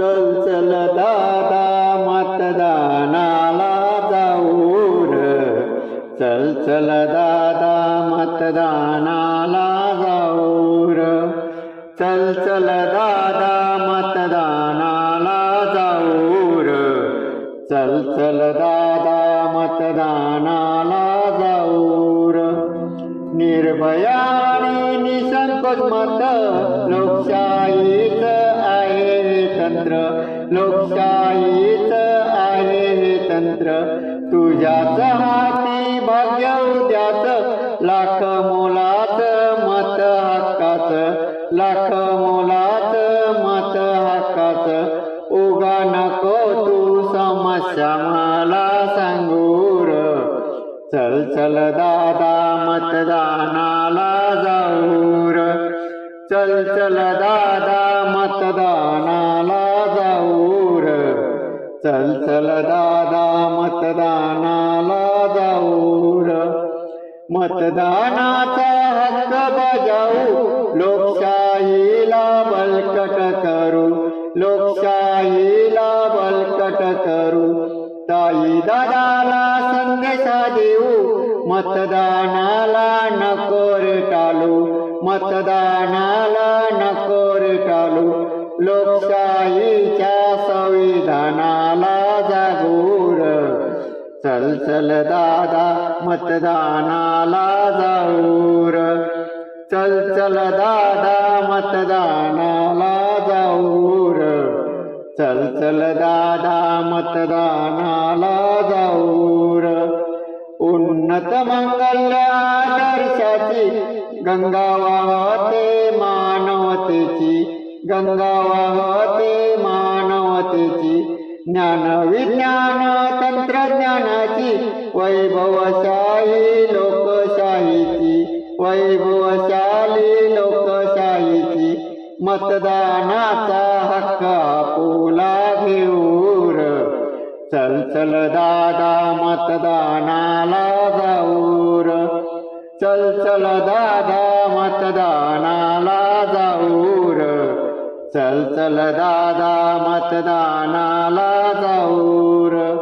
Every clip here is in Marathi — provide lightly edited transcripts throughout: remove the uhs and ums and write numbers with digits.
चल चल दादा मतदानाला जाऊ र. चल चल दादा मतदानाला जाऊ र. चल चल दादा मतदानाला जाऊ र. चल चल दादा मतदानाला जाऊ र. निर्भया आणि निसंकोच मत लोकशाहीच आहे हे तंत्र. लोकशाहीच आहे हे तंत्र. तुझ्याच हाती भाग्य उद्याच लाख मोलाचं मत हक्काचं. लाख मोलाचं मत हक्काचं. उगा नको तू समस्या मला सांगू र. चल चल दादा मतदानाला जाऊ र. चल चल दादा मतदानाला जाऊ र. चल चल दादा मतदानाला जाऊ र. मतदानाचा हक्क बजावू लोकशाहीला बळकट करू. लोकशाहीला बळकट करू. ताई दादाला संदेशा देऊ मतदानाला नको रे टाळू. मतदानाला नको रे टाळू. लोकशाहीच्या संविधानाला जागू र. चल चल दादा मतदानाला जाऊ र. चल चल दादा मतदानाला जाऊ र. चल चल दादा मतदानाला जाऊ र. उन्नत मंगल आदर्शाची गंगा वाहते मानवतेची. गंगा वाहते मानवतेची. ज्ञान विज्ञान तंत्रज्ञानाची वैभवशाही लोकशाहीची. वैभवशाली लोकशाहीची. मतदानाचा हक्क आपुला घेऊ र. चल चल दादा मतदानाला जाऊ र. चल चल दादा मतदानाला जाऊ र. चल चल दादा मतदानाला जाऊ र.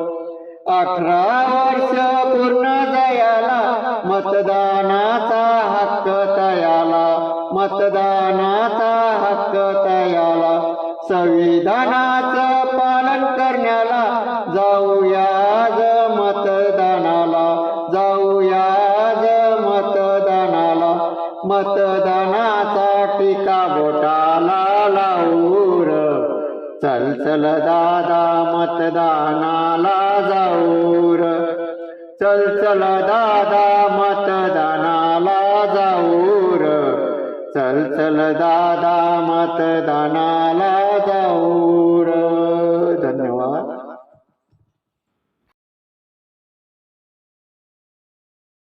18 वर्ष पूर्ण जयाला मतदानाचा हक्क तयाला. मतदानाचा हक्क तयाला. संविधानाचं पालन करण्याला जाऊया आज मतदानाला. जाऊया आज मतदानाला. मतदानाचा टिका बोटाला लावू र. चल चल दादा मतदानाला जाऊ र. चल चल दादा मतदानाला जाऊ र. चल चल दादा मतदानाला जाऊ र.